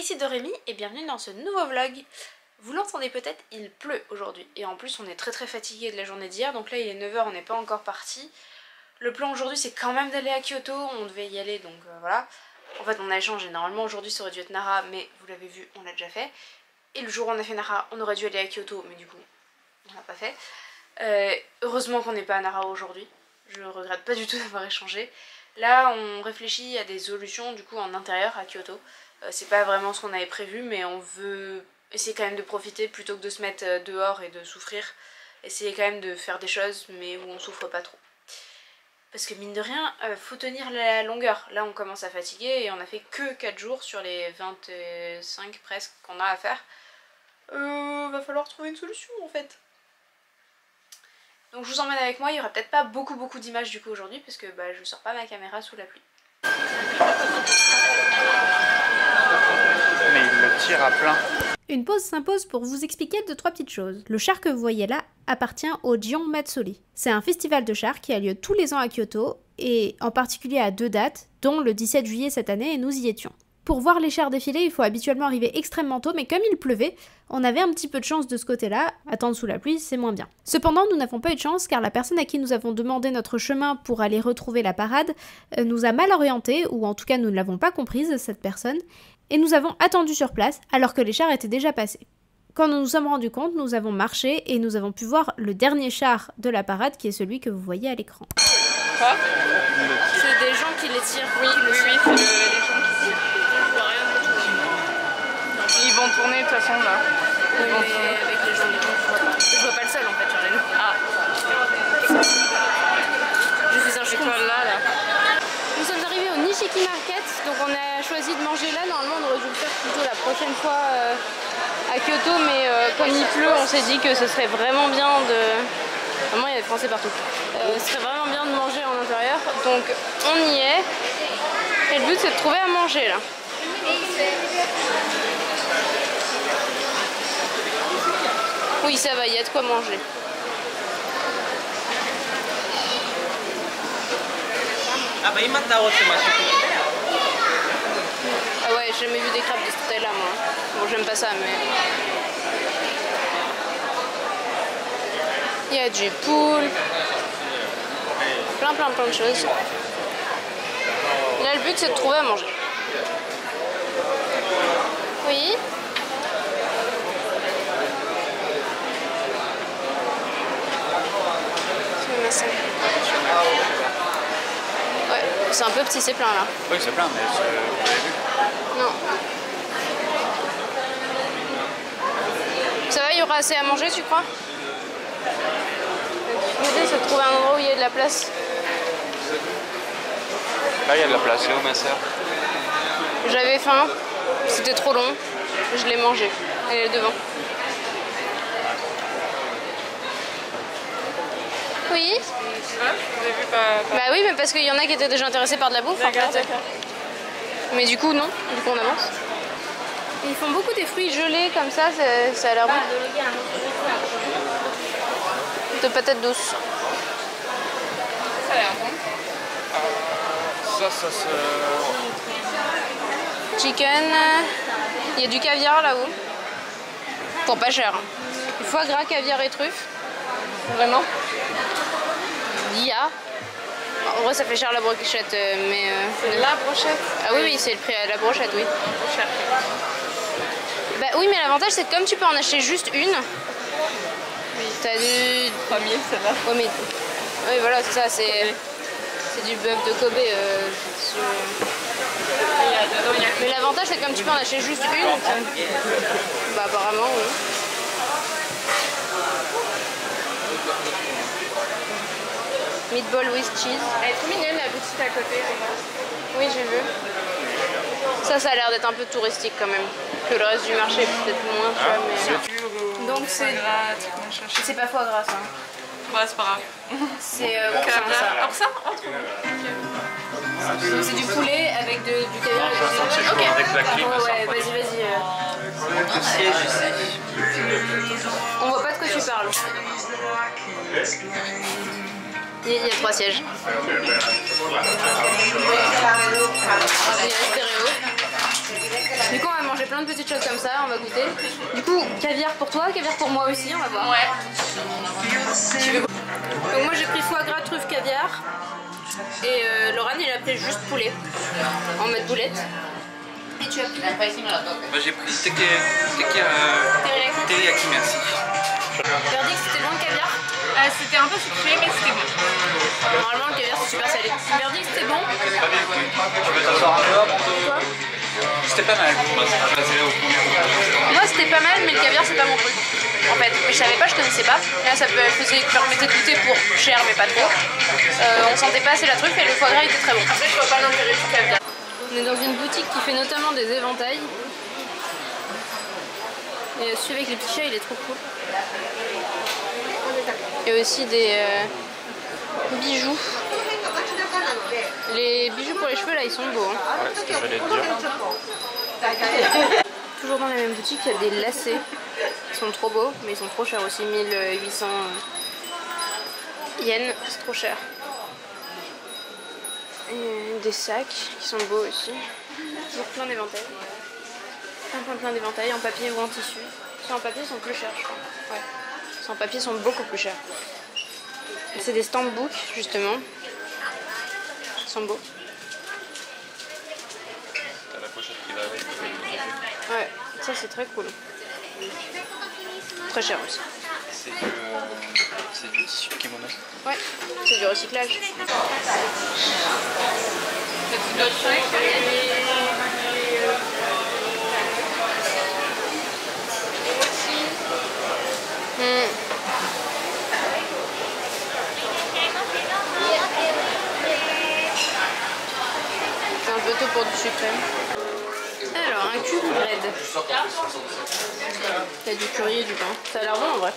ici Dorémy et bienvenue dans ce nouveau vlog. Vous l'entendez peut-être, il pleut aujourd'hui et en plus on est très fatigué de la journée d'hier, donc là il est 9 h, on n'est pas encore parti. Le plan aujourd'hui c'est quand même d'aller à Kyoto, on devait y aller donc voilà. En fait on a échangé, normalement aujourd'hui ça aurait dû être Nara mais vous l'avez vu on l'a déjà fait. Et le jour où on a fait Nara on aurait dû aller à Kyoto mais du coup on l'a pas fait. Heureusement qu'on n'est pas à Nara aujourd'hui, je regrette pas du tout d'avoir échangé. Là on réfléchit à des solutions du coup en intérieur à Kyoto. C'est pas vraiment ce qu'on avait prévu mais on veut essayer quand même de profiter plutôt que de se mettre dehors et de souffrir. Essayer quand même de faire des choses mais où on souffre pas trop. Parce que mine de rien, faut tenir la longueur. Là on commence à fatiguer et on a fait que 4 jours sur les 25 presque qu'on a à faire. Va falloir trouver une solution en fait. Donc je vous emmène avec moi, il y aura peut-être pas beaucoup d'images du coup aujourd'hui parce que je sors pas ma caméra sous la pluie. Mais il le tire à plein. Une pause s'impose pour vous expliquer 2-3 petites choses. Le char que vous voyez là appartient au Gion Matsuri. C'est un festival de chars qui a lieu tous les ans à Kyoto et en particulier à 2 dates, dont le 17 juillet cette année et nous y étions. Pour voir les chars défiler, il faut habituellement arriver extrêmement tôt, mais comme il pleuvait, on avait un petit peu de chance de ce côté-là. Attendre sous la pluie, c'est moins bien. Cependant, nous n'avons pas eu de chance car la personne à qui nous avons demandé notre chemin pour aller retrouver la parade nous a mal orientés, ou en tout cas nous ne l'avons pas comprise, cette personne, et nous avons attendu sur place alors que les chars étaient déjà passés. Quand nous nous sommes rendus compte, nous avons marché et nous avons pu voir le dernier char de la parade qui est celui que vous voyez à l'écran. Quoi? C'est des gens qui les tirent. Oui, c'est les gens qui tirent. Je vois rien du tout. Ils vont tourner de toute façon là. Oui, mais avec les gens, je vois pas le seul en fait, Charlène. Ah. Je fais un étoile là. Nous sommes arrivés au Nishiki Market, donc on a choisi de manger là. Normalement on aurait dû le faire plutôt la prochaine fois à Kyoto, mais comme il pleut, on s'est dit que ce serait vraiment bien de... Vraiment il y a des Français partout. Ce serait vraiment bien de manger en intérieur, donc on y est. Et le but c'est de trouver à manger là. Oui ça va, il y a de quoi manger. Ah bah il m'a tarot c'est ma surprise. Ah ouais, j'ai jamais vu des crêpes de cette taille là moi. Bon j'aime pas ça mais... Il y a du poule. Plein de choses. Là le but c'est de trouver à manger. Oui. Ouais, c'est un peu petit, c'est plein là. Oui, c'est plein, mais vous l'avez vu. Non. Ça va, il y aura assez à manger, tu crois? L'idée c'est de trouver un endroit où il y a de la place. Là, il y a de la place. C'est où ma soeur? J'avais faim, c'était trop long, je l'ai mangé. Elle est devant. Oui. Bah oui, mais parce qu'il y en a qui étaient déjà intéressés par de la bouffe en fait. Mais du coup non, du coup on avance. Ils font beaucoup des fruits gelés comme ça a l'air bon. De patates douces. Ça a l'air bon. Ça se... Chicken. Il y a du caviar là-haut. Pour pas cher. Foie gras, caviar et truffes. Vraiment. Il y a. En vrai ça fait cher la brochette mais... C'est la brochette. Ah oui c'est le prix à la brochette oui. Cher. Bah oui mais l'avantage c'est que comme tu peux en acheter juste une. Oui. T'as du... 3000 celle-là. Ouais mais... Oui voilà c'est ça, c'est du bœuf de Kobe. Mais l'avantage c'est que comme tu peux en acheter juste une. Bah apparemment oui. Meatball with cheese. Elle est trop mignonne la boutique à côté. Oui, j'ai vu. Ça a l'air d'être un peu touristique quand même. Que le reste du marché, peut-être moins, tu vois, mais... Donc c'est... C'est pas foie gras, ça. Ouais, c'est pas grave. C'est oursin, ça. Oursin? Donc c'est du poulet avec du caviar et du riz. Ok. Avec la clim, ouais, vas-y. On voit pas de quoi tu parles. Il y a 3 sièges. Il y a stéréo. Du coup on va manger plein de petites choses comme ça, on va goûter. Du coup caviar pour toi, caviar pour moi aussi, on va voir. Ouais. Donc moi j'ai pris foie gras, truffe, caviar. Et Laurent il a pris juste poulet, en mode boulette. Et tu as pris Bah, j'ai pris teriyaki, merci. Verdict, c'était bon le caviar? C'était un peu sucré, mais c'était bon. Normalement le caviar c'est super salé. Verdict, c'était bon? Tu veux t'asseoir un peu avant de... C'était pas mal. Moi c'était pas mal, mais le caviar c'est pas mon truc. En fait, mais je savais pas, je connaissais pas. Là ça permettait de goûter pour cher mais pas trop. On sentait pas assez la truffe et le foie gras était très bon. Après, je vois pas l'intérêt du caviar. On est dans une boutique qui fait notamment des éventails. Et celui avec les petits chats il est trop cool. Il y a aussi des bijoux. Les bijoux pour les cheveux là ils sont beaux. Hein. Ouais, ce que j'allais te dire. Toujours dans la même boutique il y a des lacets. Ils sont trop beaux mais ils sont trop chers aussi. 1800 yens, c'est trop cher. Et des sacs qui sont beaux aussi. Toujours plein d'éventails. Plein d'éventails en papier ou en tissu. Ceux en papier sont plus chers je crois. Ouais. Ceux en papier sont beaucoup plus chers. C'est des stamp books justement. Ils sont beaux. T'as la pochette qui va avec. Ouais, ça c'est très cool. Très cher aussi. C'est du tissu kimono. Ouais, c'est du recyclage. C'est un peu tôt pour du sucré. Alors, un curry bread. Il y a du curry et du pain. Ça a l'air bon en vrai.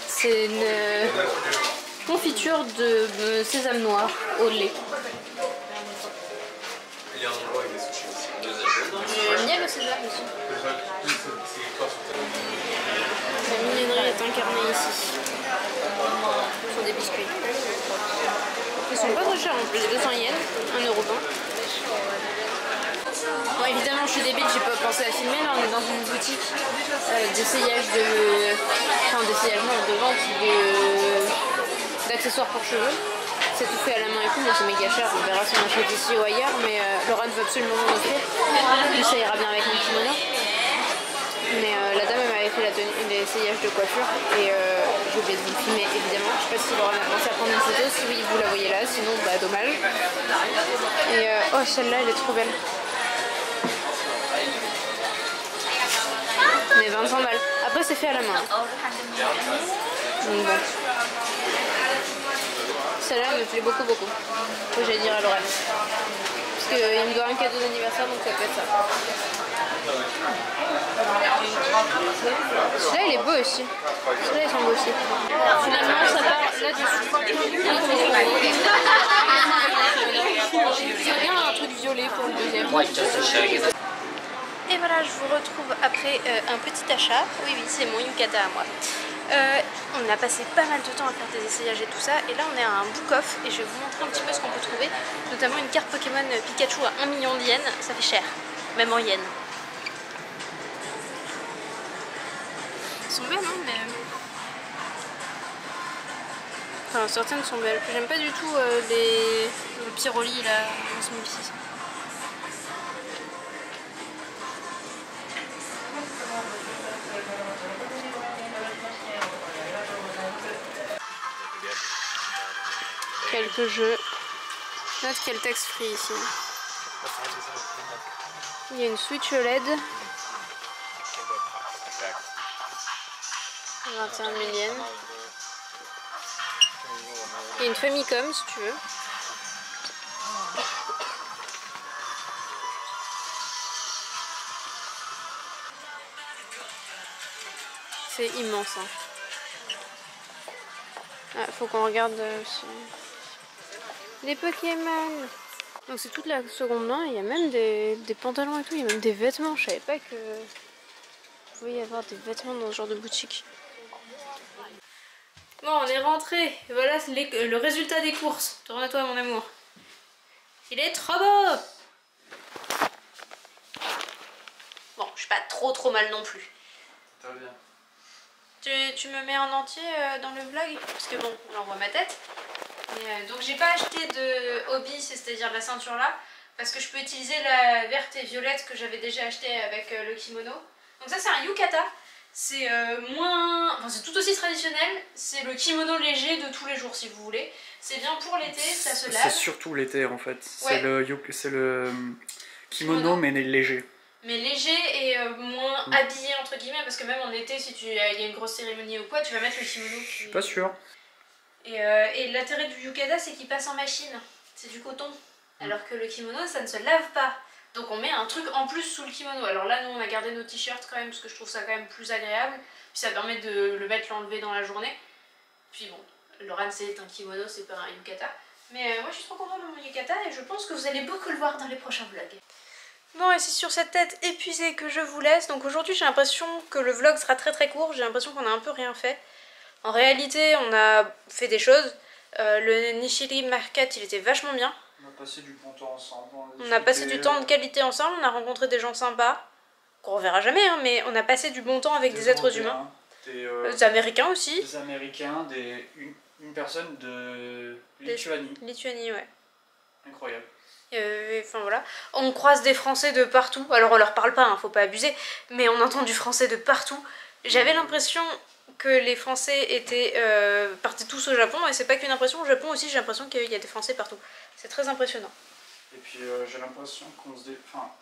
C'est une confiture de sésame noir au lait. Le miel au sésame aussi. La mignonnerie est incarnée ici. Ce sont des biscuits. Ils sont pas très chers en plus, 200 yens, 1,20 €. Bon, évidemment, je suis débile, j'ai pas pensé à filmer. Là, on est dans une boutique d'essayage de. Enfin, d'essayage, non, de vente d'accessoires pour cheveux. C'est tout fait à la main et tout, mais c'est méga cher. On verra si on achète ici ou ailleurs. Mais Laura veut absolument m'en offrir. Ça ira bien avec mon kimono. Mais la dame elle m'avait fait l'essayage de coiffure et j'ai oublié de vous le filmer évidemment. Je sais pas si Laura a pensé à prendre une photo, si oui vous la voyez là, sinon bah dommage. Et oh celle-là elle est trop belle. Mais 25 balles. Après c'est fait à la main. Donc bon. Celle-là me plaît beaucoup. Faut que j'aille dire à Laura. Parce qu'il me doit un cadeau d'anniversaire donc ça peut être ça. Celui-là il est beau aussi. Celui-là ils sont beaux aussi. Finalement ça part là-dessus. C'est bien un truc violet pour le deuxième. Et voilà, je vous retrouve après un petit achat. Oui, c'est mon yukata à moi. On a passé pas mal de temps à faire des essayages et tout ça. Et là on est à un book-off et je vais vous montrer un petit peu ce qu'on peut trouver. Notamment une carte Pokémon Pikachu à 1 million de yens. Ça fait cher, même en yens. Elles sont belles, hein, mais... Enfin, certaines sont belles. J'aime pas du tout le Pyroli, là, 11600. Quelques jeux. Note qu'il y a le tax free ici. Il y a une Switch OLED. 21 000 yens. Il y a une Famicom si tu veux. C'est immense. Hein. Ah, faut qu'on regarde aussi. Les Pokémon. Donc c'est toute la seconde main. Il y a même des pantalons et tout. Il y a même des vêtements. Je savais pas que il pouvait y avoir des vêtements dans ce genre de boutique. Bon Bon, on est rentré. Voilà le résultat des courses. Tourne à toi, mon amour. Il est trop beau. Bon, je suis pas trop mal non plus. Très bien. Tu me mets en entier dans le vlog? Parce que bon, on voit ma tête. Mais, donc j'ai pas acheté de hobby, c'est-à-dire la ceinture là, parce que je peux utiliser la verte et violette que j'avais déjà acheté avec le kimono. Donc ça c'est un yukata. C'est enfin c'est tout aussi traditionnel, c'est le kimono léger de tous les jours si vous voulez. C'est bien pour l'été, ça se lave. C'est surtout l'été en fait. Ouais. C'est le kimono mais léger. Mais léger et moins habillé entre guillemets, parce que même en été, si il y a une grosse cérémonie ou quoi, tu vas mettre le kimono. Je suis pas sûr. Et l'intérêt du yukata, c'est qu'il passe en machine. C'est du coton. Alors que le kimono, ça ne se lave pas. Donc on met un truc en plus sous le kimono. Alors là, nous, on a gardé nos t-shirts quand même, parce que je trouve ça quand même plus agréable. Puis ça permet de le mettre, l'enlever dans la journée. Puis bon, le ransei est un kimono, c'est pas un yukata. Mais moi, je suis trop contente de mon yukata et je pense que vous allez beaucoup le voir dans les prochains vlogs. Bon, et c'est sur cette tête épuisée que je vous laisse. Donc aujourd'hui, j'ai l'impression que le vlog sera très court. J'ai l'impression qu'on a un peu rien fait. En réalité, on a fait des choses. Le Nishiri Market, il était vachement bien. On a passé du bon temps ensemble. On a passé du temps de qualité ensemble. On a rencontré des gens sympas. Qu'on reverra jamais, hein, mais on a passé du bon temps avec des êtres humains. Des Américains aussi. Des Américains, une personne de Lituanie. Lituanie, ouais. Incroyable. Enfin voilà, on croise des Français de partout, alors on leur parle pas, hein, faut pas abuser, mais on entend du français de partout. J'avais l'impression que les Français partaient tous au Japon, et c'est pas qu'une impression, au Japon aussi j'ai l'impression qu'il y a des Français partout. C'est très impressionnant. Et puis j'ai l'impression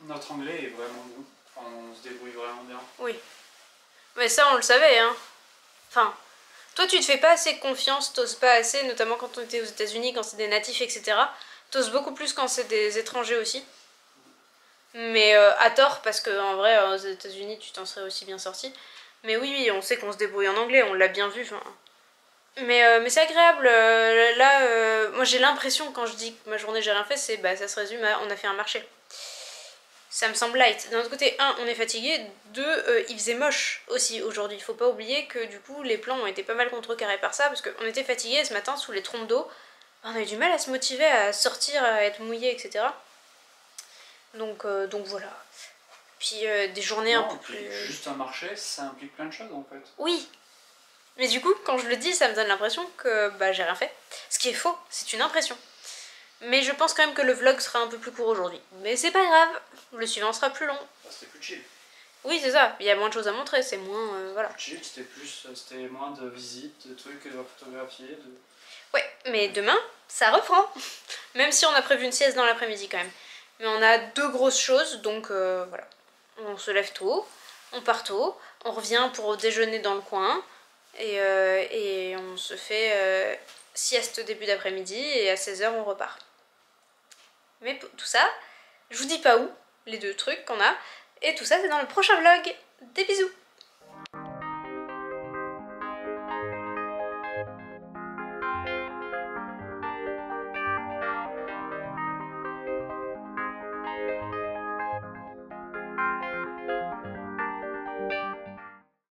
notre anglais est vraiment bon, on se débrouille vraiment bien. Oui, mais ça on le savait, hein. Enfin, toi tu te fais pas assez confiance, t'oses pas assez, notamment quand on était aux États-Unis, quand c'est des natifs, etc. T'oses beaucoup plus quand c'est des étrangers aussi. Mais à tort, parce qu'en vrai, aux États-Unis, tu t'en serais aussi bien sorti. Mais oui, on sait qu'on se débrouille en anglais, on l'a bien vu. Mais c'est agréable. Moi j'ai l'impression, quand je dis que ma journée j'ai rien fait, ça se résume à on a fait un marché. Ça me semble light. D'un autre côté, 1, on est fatigué. 2, il faisait moche aussi aujourd'hui. Faut pas oublier que du coup, les plans ont été pas mal contrecarrés par ça, parce qu'on était fatigué ce matin sous les trompes d'eau. On a eu du mal à se motiver à sortir, à être mouillé, etc. Donc voilà. Puis des journées un peu plus... Juste un marché, ça implique plein de choses en fait. Oui. Mais du coup, quand je le dis, ça me donne l'impression que j'ai rien fait. Ce qui est faux, c'est une impression. Mais je pense quand même que le vlog sera un peu plus court aujourd'hui. Mais c'est pas grave, le suivant sera plus long. C'était plus chill. Oui, c'est ça, il y a moins de choses à montrer, c'est moins... voilà. Chill, c'était moins de visites, de trucs à photographier, Ouais, mais demain, ça reprend. Même si on a prévu une sieste dans l'après-midi quand même. Mais on a 2 grosses choses, donc voilà. On se lève tôt, on part tôt, on revient pour déjeuner dans le coin, et on se fait sieste début d'après-midi, et à 16h on repart. Mais pour tout ça, je vous dis pas où, les 2 trucs qu'on a, et tout ça c'est dans le prochain vlog. Des bisous!